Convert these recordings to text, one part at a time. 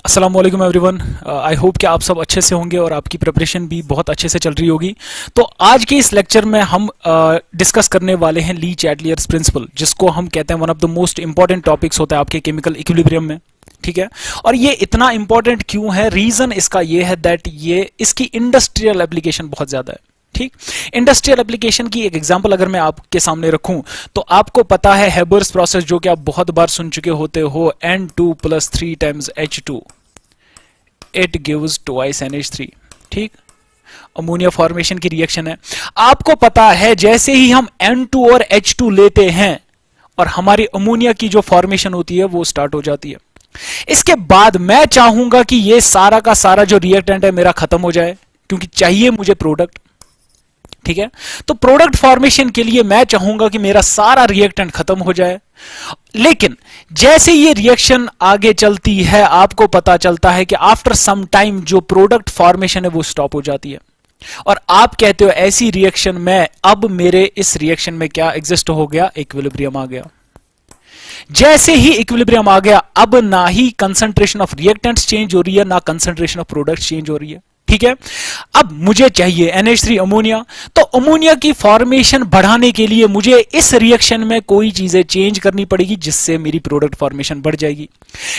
अस्सलाम वालेकुम everyone. I hope कि आप सब अच्छे से होंगे और आपकी प्रिपरेशन भी बहुत अच्छे से चल रही होगी। तो आज के इस लेक्चर में हम डिस्कस करने वाले हैं ली चैटलियर्स प्रिंसिपल, जिसको हम कहते हैं one of the most important topics होता है आपके केमिकल इक्विलिब्रियम में। ठीक है, और ये इतना इंपॉर्टेंट क्यों है? रीजन इसका ये है दैट ये इसकी इंडस्ट्रियल एप्लीकेशन बहुत ज्यादा है। ठीक, इंडस्ट्रियल एप्लीकेशन की एक एग्जांपल अगर मैं आपके सामने रखूं तो आपको पता है हेबर्स प्रोसेस, जो कि आप बहुत बार सुन चुके होते हो, N2 + 3 times H2 it gives twice NH3। ठीक, अमोनिया फॉर्मेशन की रिएक्शन है। आपको पता है जैसे ही हम N2 और H2 लेते हैं और हमारी अमोनिया की जो फॉर्मेशन होती है वो स्टार्ट हो जाती है। इसके बाद मैं चाहूंगा कि ये सारा का सारा जो रिएक्टेंट है मेरा खत्म हो जाए, क्योंकि चाहिए मुझे प्रोडक्ट। ठीक है, तो प्रोडक्ट फॉर्मेशन के लिए मैं चाहूंगा कि मेरा सारा रिएक्टेंट खत्म हो जाए। लेकिन जैसे ये रिएक्शन आगे चलती है आपको पता चलता है कि आफ्टर सम टाइम जो प्रोडक्ट फॉर्मेशन है वो स्टॉप हो जाती है, और आप कहते हो ऐसी रिएक्शन में अब मेरे इस रिएक्शन में क्या एग्जिस्ट हो गया? इक्विलिब्रियम आ गया। जैसे ही इक्विलिब्रियम आ गया, अब ना ही कंसंट्रेशन ऑफ रिएक्टेंट्स चेंज हो रही है, ना कंसंट्रेशन ऑफ प्रोडक्ट्स चेंज हो रही है। ठीक है, अब मुझे चाहिए NH3 अमोनिया। तो अमोनिया की फॉर्मेशन बढ़ाने के लिए मुझे इस रिएक्शन में कोई चीजें चेंज करनी पड़ेगी जिससे मेरी प्रोडक्ट फॉर्मेशन बढ़ जाएगी,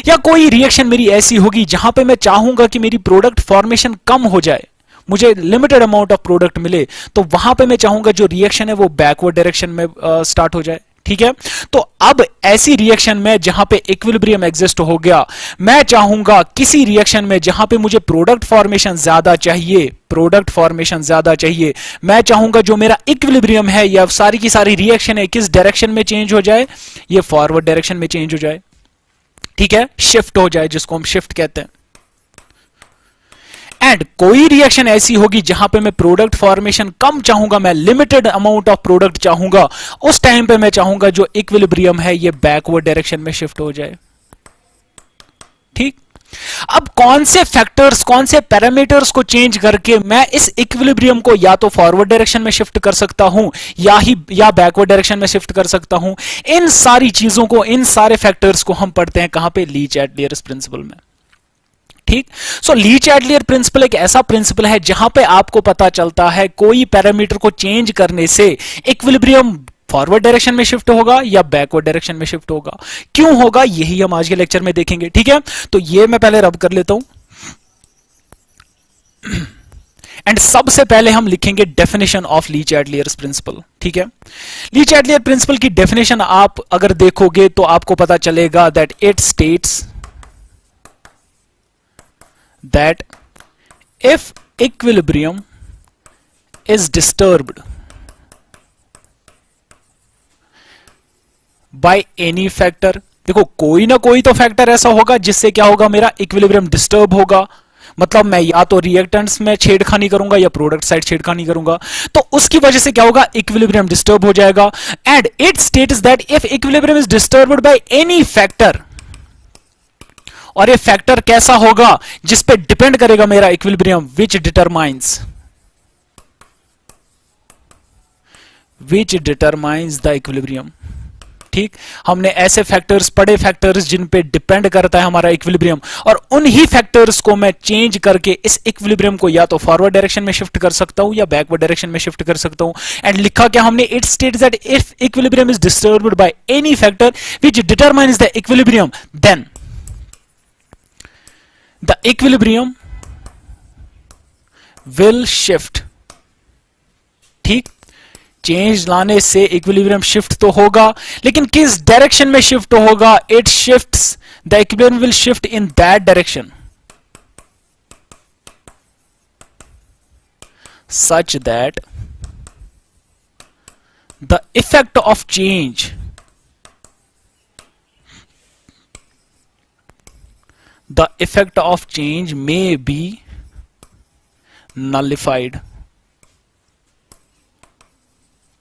या कोई रिएक्शन मेरी ऐसी होगी जहां पे मैं चाहूंगा कि मेरी प्रोडक्ट फॉर्मेशन कम हो जाए, मुझे लिमिटेड अमाउंट ऑफ प्रोडक्ट मिले, तो वहां पे मैं चाहूंगा जो रिएक्शन है वो बैकवर्ड डायरेक्शन में स्टार्ट हो जाए। ठीक है, तो अब ऐसी रिएक्शन में जहां पे इक्विलिब्रियम एग्जिस्ट हो गया, मैं चाहूंगा किसी रिएक्शन में जहां पे मुझे प्रोडक्ट फॉर्मेशन ज्यादा चाहिए, मैं चाहूंगा जो मेरा इक्विलिब्रियम है या सारी की सारी रिएक्शन है किस डायरेक्शन में चेंज हो जाए? ये फॉरवर्ड डायरेक्शन में चेंज हो जाए। ठीक है, शिफ्ट हो जाए, जिसको हम शिफ्ट कहते हैं। एंड कोई रिएक्शन ऐसी होगी जहां पे मैं प्रोडक्ट फॉर्मेशन कम चाहूंगा, मैं लिमिटेड अमाउंट ऑफ प्रोडक्ट चाहूंगा, उस टाइम पे मैं चाहूंगा जो इक्विलिब्रियम है ये बैकवर्ड डायरेक्शन में शिफ्ट हो जाए। ठीक, अब कौन से फैक्टर्स, कौन से पैरामीटर्स को चेंज करके मैं इस इक्विलिब्रियम को या तो फॉरवर्ड डायरेक्शन में शिफ्ट कर सकता हूं या बैकवर्ड डायरेक्शन में शिफ्ट कर सकता हूं? इन सारी चीजों को, इन सारे फैक्टर्स को हम पढ़ते हैं कहां पे? ली चैटलियर्स प्रिंसिपल में। ठीक, सो ली चैटलियर प्रिंसिपल एक ऐसा प्रिंसिपल है जहां पे आपको पता चलता है कोई पैरामीटर को चेंज करने से इक्विलिब्रियम फॉरवर्ड डायरेक्शन में शिफ्ट होगा या बैकवर्ड डायरेक्शन में शिफ्ट होगा। क्यों होगा, यही हम आज के लेक्चर में देखेंगे। ठीक है, तो ये मैं पहले रब कर लेता हूं एंड सबसे पहले हम लिखेंगे definition of Le Chatelier's principle. ठीक है, ली चैटलियर प्रिंसिपल की डेफिनेशन आप अगर देखोगे तो आपको पता चलेगा that it states that if equilibrium is disturbed by any factor, देखो कोई ना कोई तो फैक्टर ऐसा होगा जिससे क्या होगा? मेरा इक्विलिब्रियम डिस्टर्ब होगा। मतलब मैं या तो रिएक्टेंट्स में छेड़खानी करूंगा या प्रोडक्ट साइड छेड़खानी करूंगा, तो उसकी वजह से क्या होगा? इक्विलिब्रियम डिस्टर्ब हो जाएगा। And it states that if equilibrium is disturbed by any factor, और ये फैक्टर कैसा होगा? जिस पे डिपेंड करेगा मेरा equilibrium, which determines the equilibrium. ठीक, हमने ऐसे फैक्टर्स पढ़े, फैक्टर्स जिन पे डिपेंड करता है हमारा इक्विलिब्रियम, और उन्हीं फैक्टर्स को मैं चेंज करके इस इक्विलिब्रियम को या तो फॉरवर्ड डायरेक्शन में शिफ्ट कर सकता हूं या बैकवर्ड डायरेक्शन में शिफ्ट कर सकता हूं। एंड लिखा क्या हमने? It states that if equilibrium is disturbed by any factor which determines the equilibrium, then the equilibrium will shift। ठीक, चेंज लाने से इक्विलिब्रियम शिफ्ट तो होगा, लेकिन किस डायरेक्शन में शिफ्ट होगा? It shifts, the equilibrium will shift in that direction such that the effect of change may be nullified।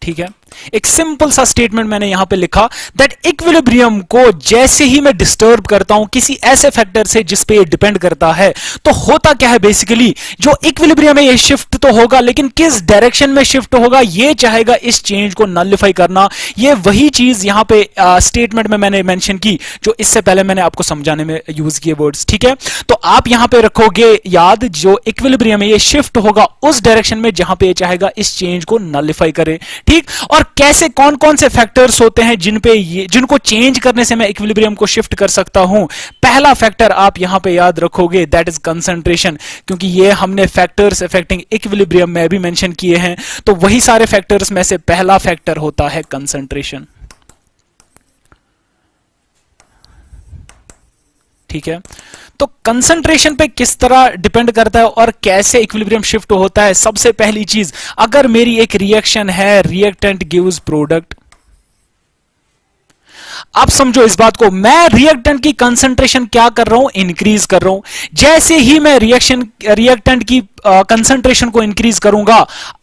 ठीक है, एक सिंपल सा स्टेटमेंट मैंने यहां पे लिखा दैट इक्विलिब्रियम को जैसे ही मैं डिस्टर्ब करता हूं किसी ऐसे फैक्टर से जिस पे ये डिपेंड करता है, तो होता क्या है बेसिकली, जो इक्विलिब्रियम है ये शिफ्ट तो होगा, लेकिन किस डायरेक्शन में शिफ्ट होगा ये चाहेगा इस चेंज को नलिफाई करना। ये वही चीज यहां पे स्टेटमेंट में मैंने मेंशन की जो इससे पहले मैंने आपको समझाने में यूज किए वर्ड्स, ठीक है। तो आप यहां पे रखोगे याद, जो इक्विलिब्रियम है ये शिफ्ट होगा उस डायरेक्शन में जहां पे ये चाहेगा इस चेंज को नलिफाई करे, ठीक। और कैसे, कौन कौन से फैक्टर्स होते हैं जिनको चेंज करने से मैं इक्विलिब्रियम को शिफ्ट कर सकता हूं। पहला फैक्टर आप यहां पे याद रखोगे दैट इज कंसंट्रेशन, क्योंकि ये हमने फैक्टर्स अफेक्टिंग इक्विलिब्रियम में भी मेंशन किए हैं, तो वही सारे फैक्टर्स में से पहला फैक्टर होता है कंसंट्रेशन, ठीक है। तो कंसंट्रेशन पे किस तरह डिपेंड करता है और कैसे इक्विलिब्रियम शिफ्ट होता है। सबसे पहली चीज, अगर मेरी एक रिएक्शन है, रिएक्टेंट गिव्स प्रोडक्ट, आप समझो इस बात को, मैं रिएक्टेंट की कंसंट्रेशन क्या कर रहा हूं, इंक्रीज कर रहा हूं। जैसे ही मैं रिएक्टेंट की कंसंट्रेशन को इंक्रीज करूंगा,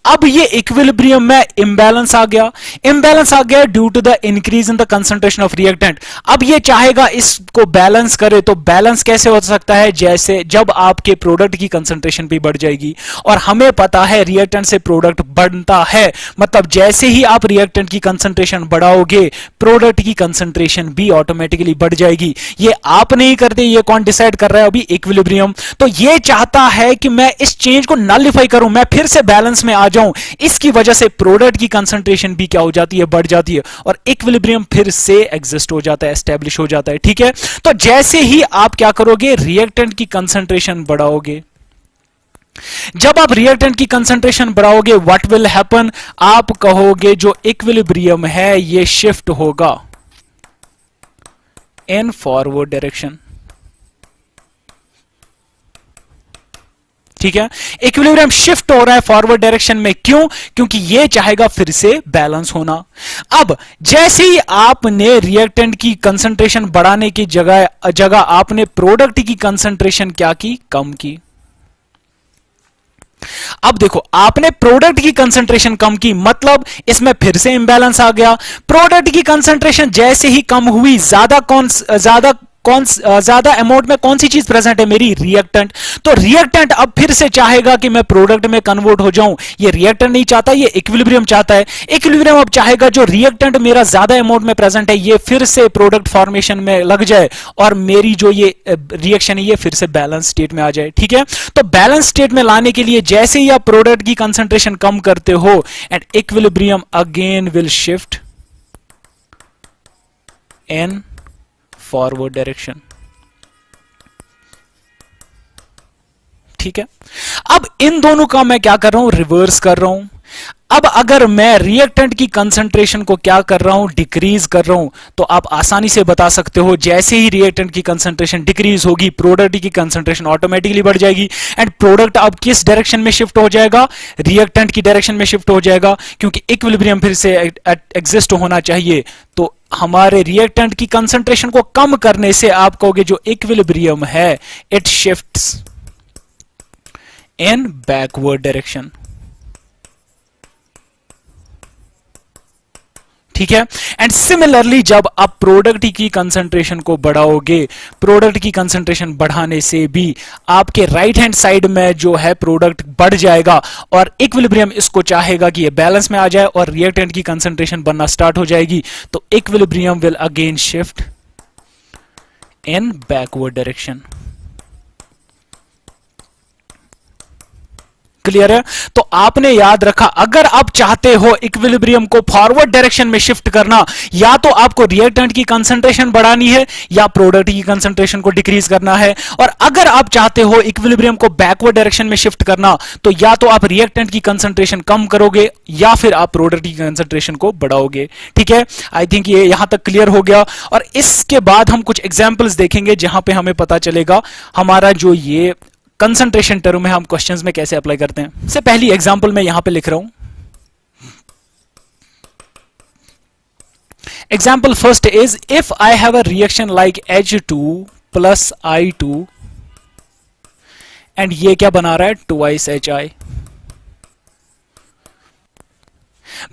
अब ये इक्विलिब्रियम में इंबैलेंस आ गया due to the increase in the concentration of reactant. अब ये चाहेगा इसको बैलेंस करे, तो बैलेंस कैसे हो सकता है, जैसे जब आपके प्रोडक्ट की कंसंट्रेशन भी बढ़ जाएगी, और हमें पता है रिएक्टेंट से प्रोडक्ट बढ़ता है, मतलब जैसे ही आप रिएक्टेंट की कंसंट्रेशन बढ़ाओगे प्रोडक्ट की कंसंट्रेशन भी ऑटोमेटिकली बढ़ जाएगी। ये आप नहीं करते, ये कौन डिसाइड कर रहा है, अभी इक्विलिब्रियम। तो ये चाहता है कि मैं इस चेंज को नलिफाई करूं, मैं फिर से बैलेंस में आ जाऊं, इसकी वजह से प्रोडक्ट की कंसंट्रेशन भी क्या हो जाती है, बढ़ जाती है, और इक्विलिब्रियम फिर से एग्जिस्ट हो जाता है, एस्टेब्लिश हो जाता है, ठीक है। तो जैसे ही आप क्या करोगे, रिएक्टेंट की कंसंट्रेशन बढ़ाओगे, जब आप रिएक्टेंट की कंसंट्रेशन बढ़ाओगे व्हाट विल हैपन, आप कहोगे जो इक्विलिब्रियम है ये शिफ्ट होगा इन फॉरवर्ड डायरेक्शन, ठीक है। इक्विलिब्रियम शिफ्ट हो रहा है फॉरवर्ड डायरेक्शन में, क्यों, क्योंकि ये चाहेगा फिर से बैलेंस होना। अब जैसे ही आपने रिएक्टेंट की कंसंट्रेशन बढ़ाने की जगह आपने प्रोडक्ट की कंसंट्रेशन क्या की, कम की। अब देखो, आपने प्रोडक्ट की कंसंट्रेशन कम की, मतलब इसमें फिर से इंबैलेंस आ गया। प्रोडक्ट की कंसंट्रेशन जैसे ही कम हुई, ज्यादा अमाउंट में कौन सी चीज प्रेजेंट है, मेरी रिएक्टेंट। तो रिएक्टेंट अब फिर से चाहेगा कि मैं प्रोडक्ट में कन्वर्ट हो जाऊं। ये रिएक्टेंट नहीं चाहता, ये इक्विलिब्रियम चाहता है। इक्विलिब्रियम अब चाहेगा जो रिएक्टेंट मेरा ज्यादा अमाउंट में प्रेजेंट है ये फिर से प्रोडक्ट फॉर्मेशन में लग जाए, और मेरी जो ये रिएक्शन है ये फिर से बैलेंस स्टेट में आ जाए, ठीक है। तो बैलेंस स्टेट में लाने के लिए जैसे ही आप प्रोडक्ट की कंसंट्रेशन कम करते हो, and equilibrium again will shift in forward direction, ठीक है। अब इन दोनों का मैं क्या कर रहा हूं, रिवर्स कर रहा हूं। अब अगर मैं रिएक्टेंट की कंसंट्रेशन को क्या कर रहा हूं, डिक्रीज कर रहा हूं, तो आप आसानी से बता सकते हो जैसे ही रिएक्टेंट की कंसंट्रेशन डिक्रीज होगी प्रोडक्ट की कंसंट्रेशन ऑटोमेटिकली बढ़ जाएगी, एंड प्रोडक्ट अब किस डायरेक्शन में शिफ्ट हो जाएगा, रिएक्टेंट की डायरेक्शन में शिफ्ट हो जाएगा, क्योंकि इक्विलिब्रियम फिर से एग्जिस्ट होना चाहिए। तो हमारे रिएक्टेंट की कंसंट्रेशन को कम करने से आप कहोगे जो इक्विलिब्रियम है it shifts in backward direction, ठीक है। एंड सिमिलरली जब आप प्रोडक्ट की कंसंट्रेशन को बढ़ाओगे, प्रोडक्ट की कंसंट्रेशन बढ़ाने से भी आपके राइट हैंड साइड में जो है प्रोडक्ट बढ़ जाएगा, और इक्विलिब्रियम इसको चाहेगा कि ये बैलेंस में आ जाए और रिएक्टेंट की कंसंट्रेशन बनना स्टार्ट हो जाएगी। तो equilibrium will again shift in backward direction, clear है। तो आपने याद रखा, अगर आप चाहते हो इक्विलिब्रियम को फॉरवर्ड डायरेक्शन में शिफ्ट करना, या तो आपको रिएक्टेंट की कंसंट्रेशन बढ़ानी है या प्रोडक्ट की कंसंट्रेशन को डिक्रीज करना है, और अगर आप चाहते हो इक्विलिब्रियम को बैकवर्ड डायरेक्शन में शिफ्ट करना, तो या तो आप रिएक्टेंट की कंसंट्रेशन कम करोगे या फिर आप प्रोडक्ट की कंसंट्रेशन को बढ़ाओगे, ठीक है। आई थिंक ये यहां तक क्लियर हो गया, और इसके बाद हम कुछ एग्जांपल्स देखेंगे जहां पे हमें पता चलेगा हमारा जो ये कंसंट्रेशन टर्म है हम क्वेश्चंस में कैसे अप्लाई करते हैं। सबसे पहली एग्जांपल मैं यहां पे लिख रहा हूं, example first is if I have a reaction like H2 plus I2 and ये क्या बना रहा है, 2H I।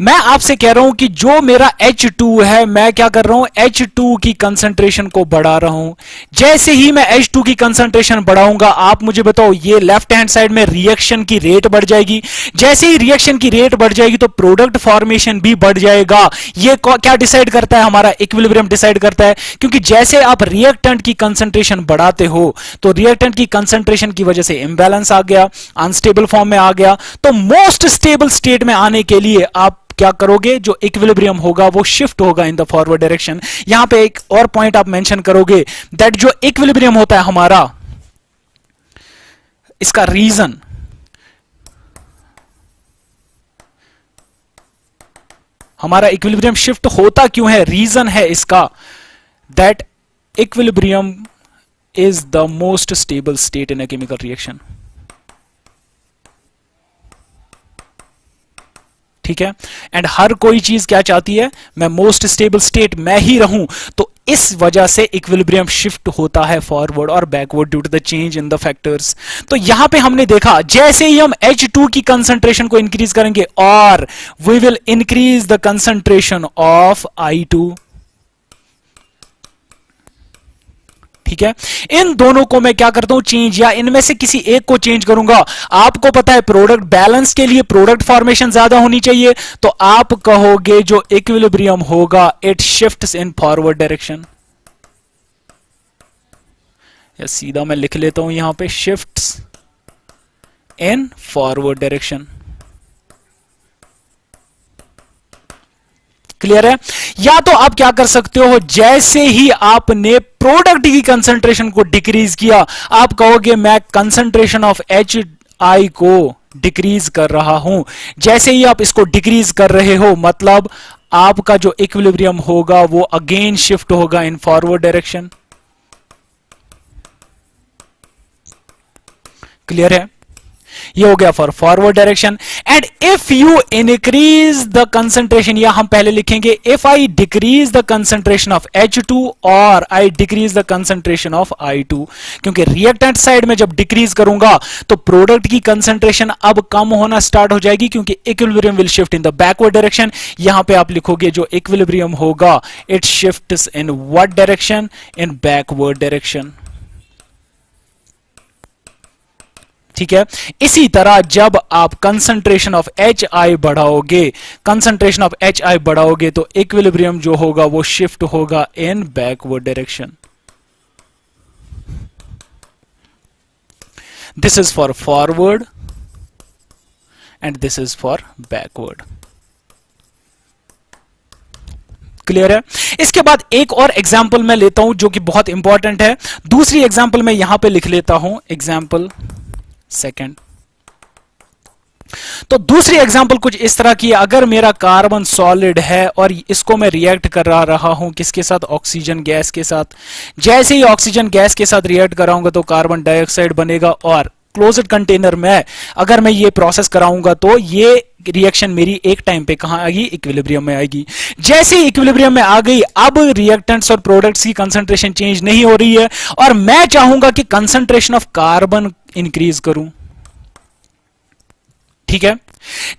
मैं आपसे कह रहा हूं कि जो मेरा H2 है, मैं क्या कर रहा हूं, H2 की कंसंट्रेशन को बढ़ा रहा हूं। जैसे ही मैं H2 की कंसंट्रेशन बढ़ाऊंगा, आप मुझे बताओ, ये लेफ्ट हैंड साइड में रिएक्शन की रेट बढ़ जाएगी। जैसे ही रिएक्शन की रेट बढ़ जाएगी तो प्रोडक्ट फॉर्मेशन भी बढ़ जाएगा। ये क्या डिसाइड करता है, हमारा इक्विलिब्रियम डिसाइड करता है। क्योंकि जैसे आप रिएक्टेंट की कंसंट्रेशन बढ़ाते हो तो रिएक्टेंट की कंसंट्रेशन की वजह से इंबैलेंस आ गया, अनस्टेबल फॉर्म में आ गया। तो मोस्ट स्टेबल स्टेट में आने के लिए आप क्या करोगे, जो इक्विलिब्रियम होगा वो शिफ्ट होगा इन द फॉरवर्ड डायरेक्शन। यहां पे एक और पॉइंट आप मेंशन करोगे दैट जो इक्विलिब्रियम होता है हमारा, इसका रीजन हमारा इक्विलिब्रियम शिफ्ट होता क्यों है, रीजन है इसका that equilibrium is the most stable state in a chemical reaction. ठीक है, एंड हर कोई चीज क्या चाहती है, मैं मोस्ट स्टेबल स्टेट मैं ही रहूं। तो इस वजह से इक्विलिब्रियम शिफ्ट होता है फॉरवर्ड और backward due to the change in the factors. तो यहां पे हमने देखा जैसे ही हम H2 की कंसंट्रेशन को इंक्रीज करेंगे और we will increase the concentration of I2। ठीक है, इन दोनों को मैं क्या करता हूं, चेंज, या इनमें से किसी एक को चेंज करूंगा। आपको पता है प्रोडक्ट बैलेंस के लिए प्रोडक्ट फॉर्मेशन ज्यादा होनी चाहिए, तो आप कहोगे जो इक्विलिब्रियम होगा it shifts in forward direction. या सीधा मैं लिख लेता हूं यहां पे, shifts in forward direction. Clear है? या तो आप क्या कर सकते हो, जैसे ही आपने प्रोडक्ट की कंसंट्रेशन को डिक्रीज किया, आप कहोगे मैं कंसंट्रेशन ऑफ HI को डिक्रीज कर रहा हूं। जैसे ही आप इसको डिक्रीज कर रहे हो, मतलब आपका जो इक्विलिब्रियम होगा वो अगेन शिफ्ट होगा इन फॉरवर्ड डायरेक्शन। क्लियर है? ये हो गया for forward direction. And if you increase the concentration, या हम पहले लिखेंगे if I decrease the concentration of H2 और आई decrease the concentration of I2। क्योंकि रिएक्टेंट साइड में जब डिक्रीज करूंगा तो प्रोडक्ट की कंसंट्रेशन अब कम होना स्टार्ट हो जाएगी, क्योंकि equilibrium will shift in the backward direction. यहां पे आप लिखोगे जो इक्विलिब्रियम होगा it shifts in what direction, in backward direction. ठीक है, इसी तरह जब आप कंसंट्रेशन ऑफ HI बढ़ाओगे, कंसंट्रेशन ऑफ HI बढ़ाओगे तो इक्विलिब्रियम जो होगा वो शिफ्ट होगा in backward direction. This is for forward and this is for backward. Clear है? इसके बाद एक और एग्जाम्पल मैं लेता हूं जो कि बहुत इंपॉर्टेंट है। दूसरी एग्जाम्पल मैं यहां पे लिख लेता हूं, एग्जाम्पल सेकेंड। तो दूसरी एग्जांपल कुछ इस तरह की है, अगर मेरा कार्बन सॉलिड है और इसको मैं रिएक्ट करा रहा हूं किसके साथ, ऑक्सीजन गैस के साथ। जैसे ही ऑक्सीजन गैस के साथ रिएक्ट कराऊंगा तो कार्बन डाइऑक्साइड बनेगा, और क्लोज्ड कंटेनर में अगर मैं ये प्रोसेस कराऊंगा तो ये रिएक्शन मेरी एक टाइम पे कहां आएगी, इक्विलिब्रियम में आएगी। जैसे ही इक्विलिब्रियम में आ गई, अब रिएक्टेंट्स और प्रोडक्ट्स की कंसंट्रेशन चेंज नहीं हो रही है, और मैं चाहूंगा कि कंसंट्रेशन ऑफ कार्बन इंक्रीज करूं। ठीक है,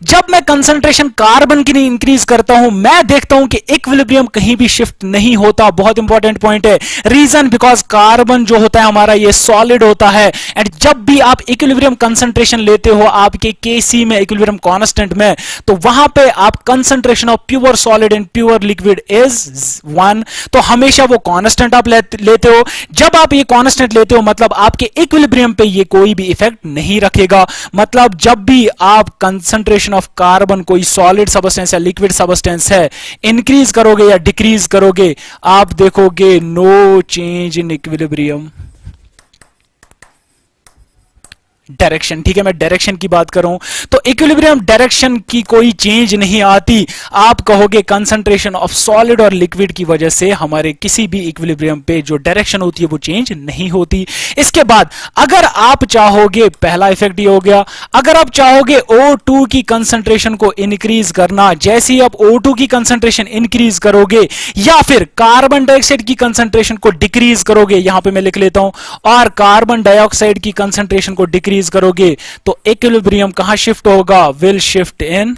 जब मैं कंसंट्रेशन कार्बन की नहीं इंक्रीज करता हूं, मैं देखता हूं कि इक्विलिब्रियम कहीं भी शिफ्ट नहीं होता। बहुत इंपॉर्टेंट पॉइंट है, रीजन बिकॉज कार्बन जो होता है हमारा ये सॉलिड होता है, एंड जब भी आप इक्विलिब्रियम कंसंट्रेशन लेते हो आपके Kc में, इक्विलिब्रियम कांस्टेंट में, तो वहां पे आप concentration of pure solid and pure liquid is 1, तो हमेशा वो कांस्टेंट आप लेते हो। जब आप ये कांस्टेंट लेते हो मतलब आपके इक्विलिब्रियम पे ये कोई भी इफेक्ट नहीं रखेगा। मतलब जब भी आप कंसंट्रेशन ऑफ कार्बन, कोई सॉलिड सबस्टेंस या लिक्विड सबस्टेंस है, इंक्रीज करोगे या डिक्रीज करोगे, आप देखोगे no change in equilibrium direction. ठीक है, मैं डायरेक्शन की बात कर रहा हूं, तो इक्विलिब्रियम डायरेक्शन की कोई चेंज नहीं आती। आप कहोगे कंसंट्रेशन ऑफ सॉलिड और लिक्विड की वजह से हमारे किसी भी इक्विलिब्रियम पे जो डायरेक्शन होती है वो चेंज नहीं होती। इसके बाद अगर आप चाहोगे, पहला इफेक्ट ये हो गया, अगर आप चाहोगे O2 की कंसंट्रेशन को इंक्रीज करना, जैसे ही आप O2 की कंसंट्रेशन इंक्रीज करोगे या फिर कार्बन डाइऑक्साइड की कंसंट्रेशन को डिक्रीज करोगे, यहां पे मैं लिख लेता हूं, और कार्बन डाइऑक्साइड की कंसंट्रेशन को डिक्रीज करोगे, तो इक्विलिब्रियम कहां शिफ्ट होगा, will shift in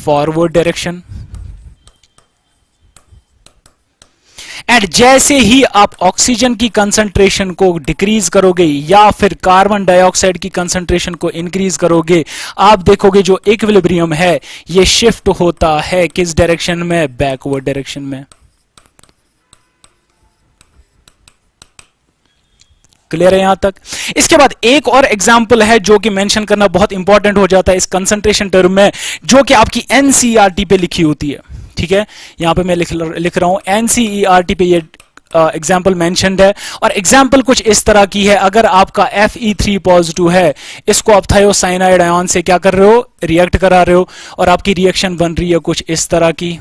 forward direction. And जैसे ही आप ऑक्सीजन की कंसंट्रेशन को डिक्रीज करोगे या फिर कार्बन डाइऑक्साइड की कंसंट्रेशन को इंक्रीज करोगे, आप देखोगे जो इक्विलिब्रियम है ये शिफ्ट होता है किस डायरेक्शन में? बैकवर्ड डायरेक्शन में। क्लियर है यहां तक? इसके बाद एक और एग्जांपल है जो कि मेंशन करना बहुत इंपॉर्टेंट हो जाता है इस कंसंट्रेशन टर्म में, जो कि आपकी एनसीईआरटी पे लिखी होती है। ठीक है, यहां पे मैं लिख रहा हूं एनसीईआरटी पे ये एग्जाम्पल मेंशन्ड है, और एग्जाम्पल कुछ इस तरह की है। अगर आपका Fe3 पॉजिटिव है, इसको आप थायोसाइनाइड आयन से क्या कर रहे हो? रिएक्ट करा रहे हो, और आपकी रिएक्शन बन रही है कुछ इस तरह की।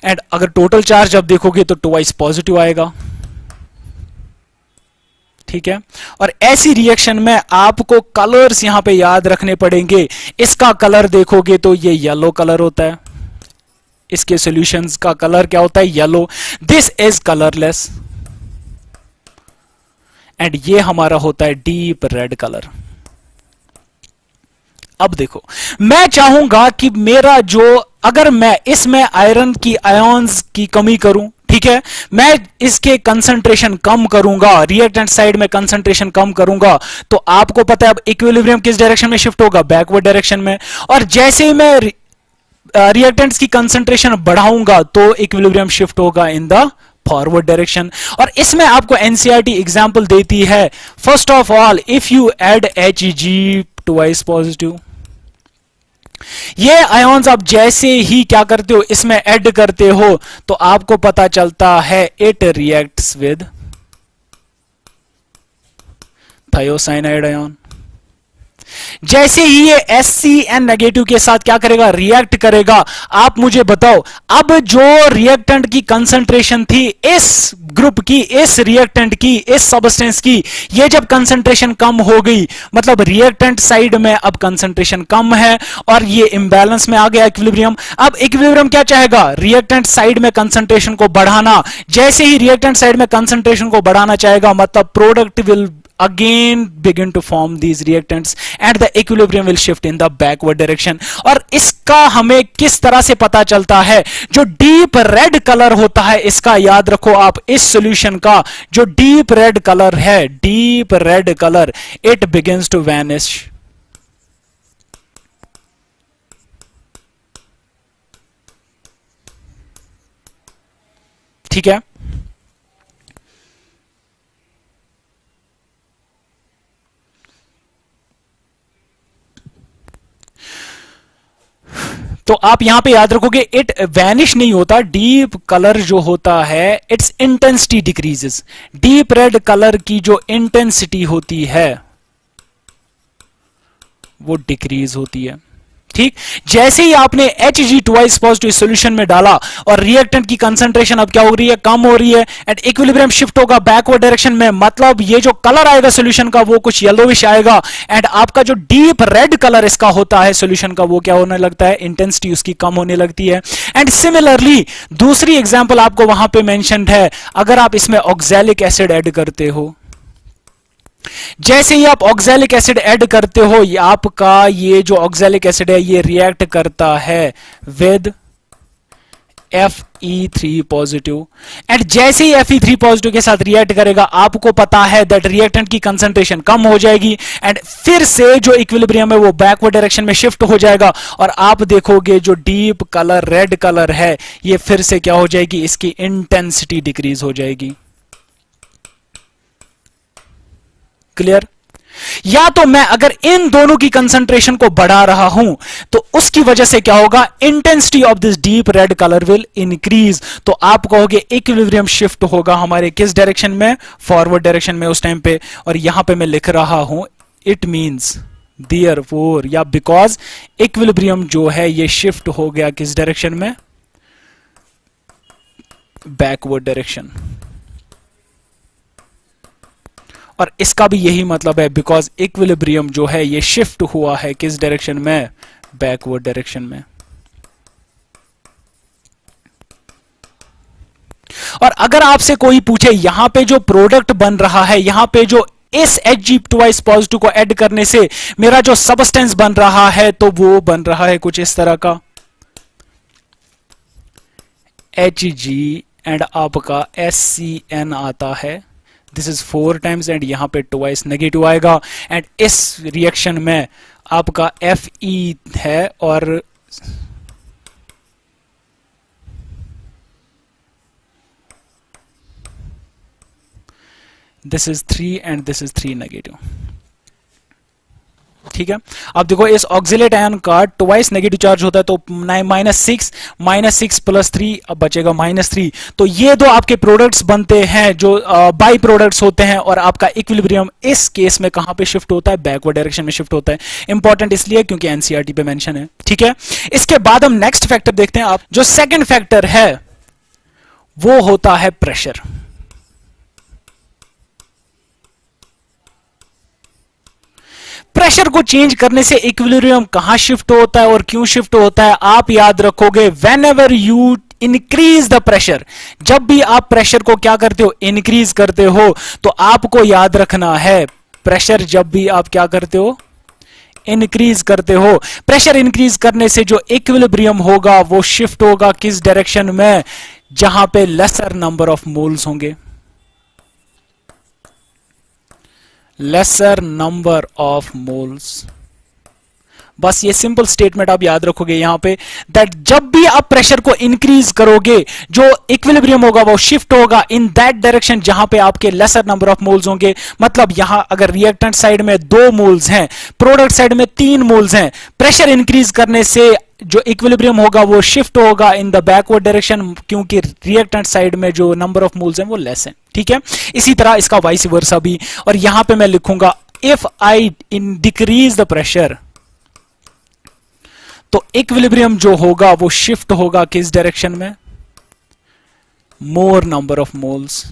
एंड अगर टोटल चार्ज आप देखोगे तो ट्वाइस पॉजिटिव आएगा। ठीक है, और ऐसी रिएक्शन में आपको कलर्स यहां पे याद रखने पड़ेंगे। इसका कलर देखोगे तो ये येलो कलर होता है, इसके सॉल्यूशंस का कलर क्या होता है? Yellow. This is colourless. And ये हमारा होता है डीप रेड कलर। अब देखो, मैं चाहूंगा कि मेरा जो, अगर मैं इसमें आयरन की आयंस की कमी करूं, ठीक है, मैं इसके कंसंट्रेशन कम करूंगा, रिएक्टेंट साइड में कंसंट्रेशन कम करूंगा, तो आपको पता है अब इक्विलिब्रियम किस डायरेक्शन में शिफ्ट होगा? बैकवर्ड डायरेक्शन में। और जैसे ही मैं रिएक्टेंट्स की कंसंट्रेशन बढ़ाऊंगा तो इक्विलिब्रियम शिफ्ट होगा इन द फॉरवर्ड डायरेक्शन। और इसमें आपको एनसीईआरटी एग्जांपल देती है, first of all if you add Hg twice positive, ये आयंस आप जैसे ही क्या करते हो? इसमें ऐड करते हो, तो आपको पता चलता है it reacts with thiocyanide ion. जैसे ही ये SCN नेगेटिव के साथ क्या करेगा? रिएक्ट करेगा। आप मुझे बताओ, अब जो रिएक्टेंट की कंसंट्रेशन थी इस ग्रुप की, इस रिएक्टेंट की, इस सब्सटेंस की, ये जब कंसंट्रेशन कम हो गई, मतलब रिएक्टेंट साइड में अब कंसंट्रेशन कम है और ये इंबैलेंस में आ गया इक्विलिब्रियम। अब इक्विलिब्रियम क्या चाहेगा? रिएक्टेंट साइड में कंसंट्रेशन को बढ़ाना। जैसे ही रिएक्टेंट साइड में कंसंट्रेशन को बढ़ाना चाहेगा, मतलब product will again begin to form these reactants and the equilibrium will shift in the backward direction। और इसका हमें किस तरह से पता चलता है? जो डीप रेड कलर होता है, इसका याद रखो आप, इस सॉल्यूशन का जो डीप रेड कलर है, deep red colour, it begins to vanish। ठीक है, तो आप यहां पे याद रखोगे इट वैनिश नहीं होता, डीप कलर जो होता है it's intensity decreases. Deep red colour की जो इंटेंसिटी होती है वो डिक्रीज होती है। ठीक, जैसे ही आपने Hg ट्वाइस पॉजिटिव सॉल्यूशन में डाला और रिएक्टेंट की कंसंट्रेशन अब क्या हो रही है? कम हो रही है, एंड इक्विलिब्रियम शिफ्ट होगा बैकवर्ड डायरेक्शन में। मतलब ये जो कलर आएगा सॉल्यूशन का वो कुछ येलोविश आएगा, एंड आपका जो डीप रेड कलर इसका होता है सॉल्यूशन का, वो क्या होने लगता है? इंटेंसिटी उसकी कम होने लगती है। एंड सिमिलरली दूसरी एग्जांपल आपको वहां पे मेंशन्ड है, अगर आप इसमें ऑक्सैलिक एसिड ऐड करते हो, जैसे ही आप ऑक्सैलिक एसिड ऐड करते हो, आपका ये जो ऑक्सैलिक एसिड है ये रिएक्ट करता है विद Fe3 पॉजिटिव, एंड जैसे ही Fe3 पॉजिटिव के साथ रिएक्ट करेगा, आपको पता है दैट रिएक्टेंट की कंसंट्रेशन कम हो जाएगी, एंड फिर से जो इक्विलिब्रियम है वो बैकवर्ड डायरेक्शन में शिफ्ट हो जाएगा, और आप देखोगे जो डीप कलर रेड कलर है ये फिर से क्या हो जाएगी? इसकी इंटेंसिटी डिक्रीज हो जाएगी। क्लियर? या तो मैं अगर इन दोनों की कंसंट्रेशन को बढ़ा रहा हूं तो उसकी वजह से क्या होगा? Intensity of this deep red colour will increase. तो आप कहोगे इक्विलिब्रियम शिफ्ट होगा हमारे किस डायरेक्शन में? फॉरवर्ड डायरेक्शन में उस टाइम पे। और यहां पे मैं लिख रहा हूं इट मींस देयरफॉर, या बिकॉज इक्विलिब्रियम जो है ये शिफ्ट हो गया किस डायरेक्शन में? Backward direction. और इसका भी यही मतलब है, बिकॉज इक्विलिब्रियम जो है ये शिफ्ट हुआ है किस डायरेक्शन में? बैकवर्ड डायरेक्शन में। और अगर आपसे कोई पूछे यहां पे जो प्रोडक्ट बन रहा है, यहां पे जो इस Hg ट्वाइस पॉजिटिव को ऐड करने से मेरा जो सबस्टेंस बन रहा है तो वो बन रहा है कुछ इस तरह का Hg एंड आपका SCN आता है, दिस इज 4 टाइम्स एंड यहां पे ट्वाइस नेगेटिव आएगा एंड इस रिएक्शन में आपका Fe है और this is 3 and this is 3 negative. ठीक है, अब देखो इस ऑक्सिलेट आयन का ट्वाइस नेगेटिव चार्ज होता है तो -6 प्लस 3 अब बचेगा -3। तो ये दो आपके प्रोडक्ट्स बनते हैं जो बाई प्रोडक्ट्स होते हैं और आपका इक्विलिब्रियम इस केस में कहां पे शिफ्ट होता है, बैकवर्ड डायरेक्शन में शिफ्ट होता है। इंपॉर्टेंट इसलिए क्योंकि एनसीईआरटी पे मेंशन है। ठीक है, इसके बाद हम नेक्स्ट फैक्टर देखते हैं। आप जो सेकंड फैक्टर है वो होता है प्रेशर। प्रेशर को चेंज करने से इक्विलिब्रियम कहां शिफ्ट होता है और क्यों शिफ्ट होता है आप याद रखोगे, when ever you increase the pressure, जब भी आप प्रेशर को क्या करते हो, इंक्रीज करते हो, तो आपको याद रखना है प्रेशर जब भी आप क्या करते हो, इंक्रीज करते हो, प्रेशर इंक्रीज करने से जो इक्विलिब्रियम होगा वो शिफ्ट होगा किस डायरेक्शन में, जहां पे लेसर नंबर ऑफ मोल्स होंगे, लेसर नंबर ऑफ मोल्स। बस ये सिंपल स्टेटमेंट आप याद रखोगे यहां पे, दैट जब भी आप प्रेशर को इंक्रीज करोगे जो इक्विलिब्रियम होगा वो शिफ्ट होगा इन दैट डायरेक्शन जहां पे आपके लेसर नंबर ऑफ मोल्स होंगे। मतलब यहां अगर रिएक्टेंट साइड में 2 मोल्स हैं, प्रोडक्ट साइड में 3 मोल्स हैं, प्रेशर इंक्रीज करने से जो इक्विलिब्रियम होगा वो शिफ्ट होगा इन द बैकवर्ड डायरेक्शन क्योंकि रिएक्टेंट साइड में जो नंबर ऑफ मोल्स हैं वो लेस हैं। ठीक है, इसी तरह इसका वाइस वर्सा भी, और यहां पे मैं लिखूंगा if I decrease the pressure, तो इक्विलिब्रियम जो होगा वो शिफ्ट होगा किस डायरेक्शन में, मोर नंबर ऑफ मोल्स।